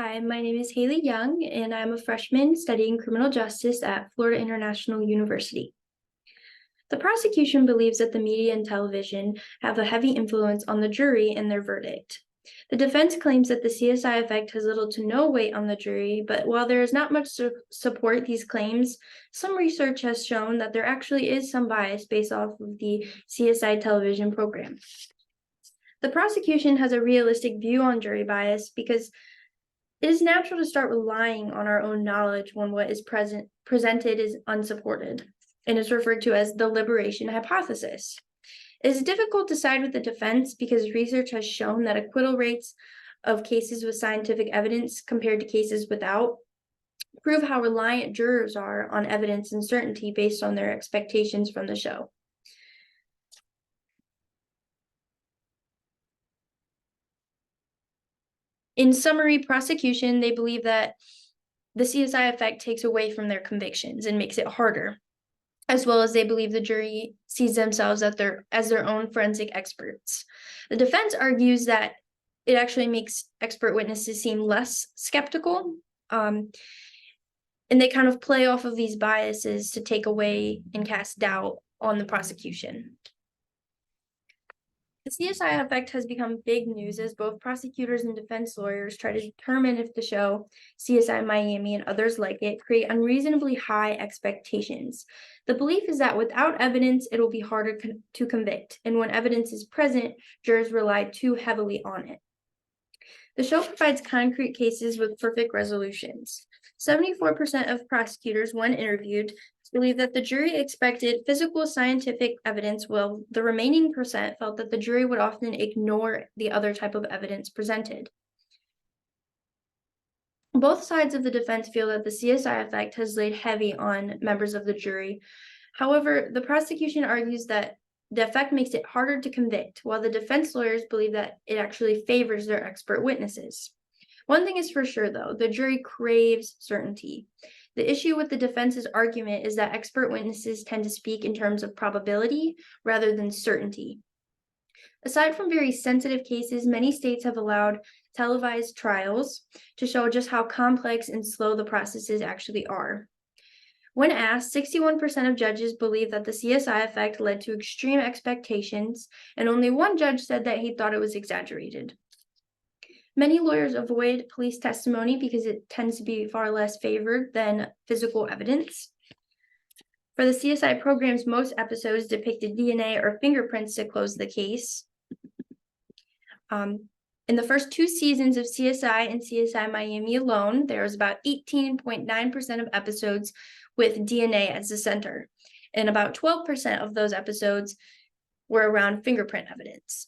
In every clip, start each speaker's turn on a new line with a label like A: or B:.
A: Hi, my name is Haley Young, and I'm a freshman studying criminal justice at Florida International University. The prosecution believes that the media and television have a heavy influence on the jury and their verdict. The defense claims that the CSI effect has little to no weight on the jury, but while there is not much to support these claims, some research has shown that there actually is some bias based off of the CSI television program. The prosecution has a realistic view on jury bias because it is natural to start relying on our own knowledge when what is presented is unsupported and is referred to as the liberation hypothesis. It is difficult to side with the defense because research has shown that acquittal rates of cases with scientific evidence compared to cases without prove how reliant jurors are on evidence and certainty based on their expectations from the show. In summary, prosecution, they believe that the CSI effect takes away from their convictions and makes it harder, as well as they believe the jury sees themselves as their own forensic experts. The defense argues that it actually makes expert witnesses seem less skeptical, and they kind of play off of these biases to take away and cast doubt on the prosecution. The CSI effect has become big news as both prosecutors and defense lawyers try to determine if the show, CSI Miami and others like it, create unreasonably high expectations. The belief is that without evidence, it will be harder to convict, and when evidence is present, jurors rely too heavily on it. The show provides concrete cases with perfect resolutions. 74% of prosecutors, when interviewed, believe that the jury expected physical scientific evidence, while the remaining percent felt that the jury would often ignore the other type of evidence presented. Both sides of the defense feel that the CSI effect has laid heavy on members of the jury. However, the prosecution argues that the effect makes it harder to convict, while the defense lawyers believe that it actually favors their expert witnesses. One thing is for sure, though, the jury craves certainty. The issue with the defense's argument is that expert witnesses tend to speak in terms of probability rather than certainty. Aside from very sensitive cases, many states have allowed televised trials to show just how complex and slow the processes actually are. When asked, 61% of judges believe that the CSI effect led to extreme expectations, and only one judge said that he thought it was exaggerated. Many lawyers avoid police testimony because it tends to be far less favored than physical evidence. For the CSI programs, most episodes depicted DNA or fingerprints to close the case. In the first 2 seasons of CSI and CSI Miami alone, there was about 18.9% of episodes with DNA as the center, and about 12% of those episodes were around fingerprint evidence.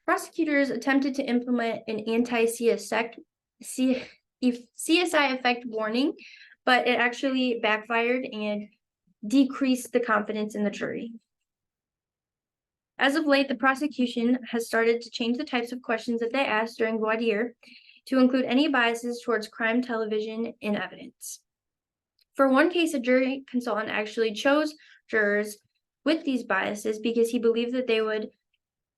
A: Prosecutors attempted to implement an anti-CSI effect warning, but it actually backfired and decreased the confidence in the jury. As of late, the prosecution has started to change the types of questions that they ask during voir dire to include any biases towards crime television in evidence. For one case, a jury consultant actually chose jurors with these biases because he believed that they would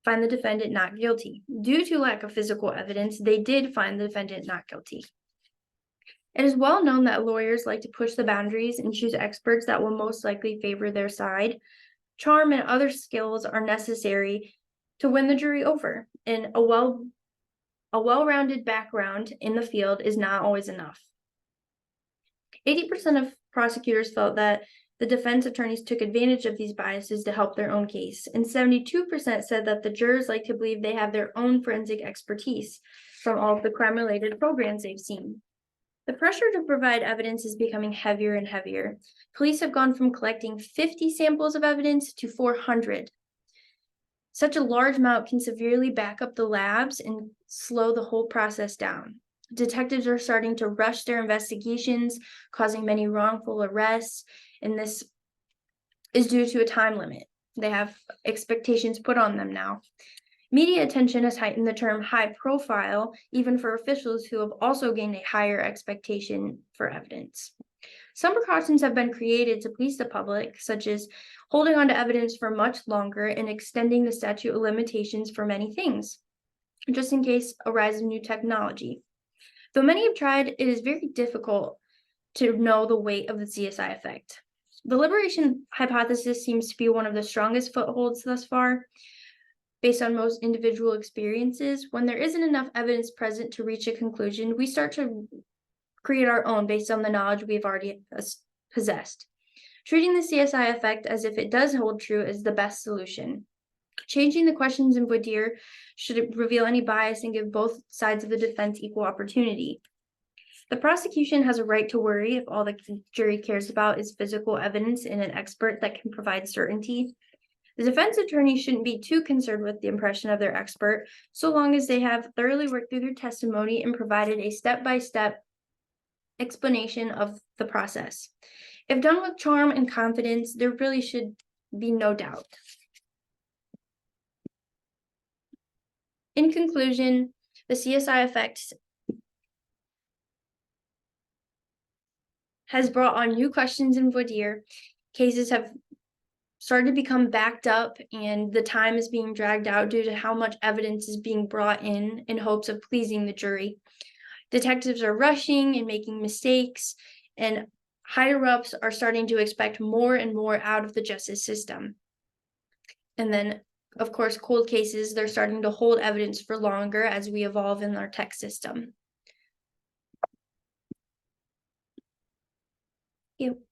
A: find the defendant not guilty. Due to lack of physical evidence, they did find the defendant not guilty. It is well known that lawyers like to push the boundaries and choose experts that will most likely favor their side. Charm and other skills are necessary to win the jury over, and a well-rounded background in the field is not always enough. 80% of prosecutors felt that the defense attorneys took advantage of these biases to help their own case, and 72% said that the jurors like to believe they have their own forensic expertise from all of the crime-related programs they've seen. The pressure to provide evidence is becoming heavier and heavier. Police have gone from collecting 50 samples of evidence to 400. Such a large amount can severely back up the labs and slow the whole process down. Detectives are starting to rush their investigations, causing many wrongful arrests, and this is due to a time limit. They have expectations put on them now. Media attention has heightened the term high profile, even for officials who have also gained a higher expectation for evidence. Some precautions have been created to please the public, such as holding on to evidence for much longer and extending the statute of limitations for many things. just in case a rise of new technology. Though many have tried, it is very difficult to know the weight of the CSI effect. The liberation hypothesis seems to be one of the strongest footholds thus far, based on most individual experiences. When there isn't enough evidence present to reach a conclusion, we start to create our own based on the knowledge we've already possessed. Treating the CSI effect as if it does hold true is the best solution. Changing the questions in voir dire should reveal any bias and give both sides of the defense equal opportunity. The prosecution has a right to worry if all the jury cares about is physical evidence and an expert that can provide certainty. The defense attorney shouldn't be too concerned with the impression of their expert, so long as they have thoroughly worked through their testimony and provided a step-by-step explanation of the process. If done with charm and confidence, there really should be no doubt. In conclusion, the CSI effect has brought on new questions in voir dire. Cases have started to become backed up, and the time is being dragged out due to how much evidence is being brought in hopes of pleasing the jury. Detectives are rushing and making mistakes, and higher-ups are starting to expect more and more out of the justice system. And then, of course, cold cases, they're starting to hold evidence for longer as we evolve in our tech system. Thank you.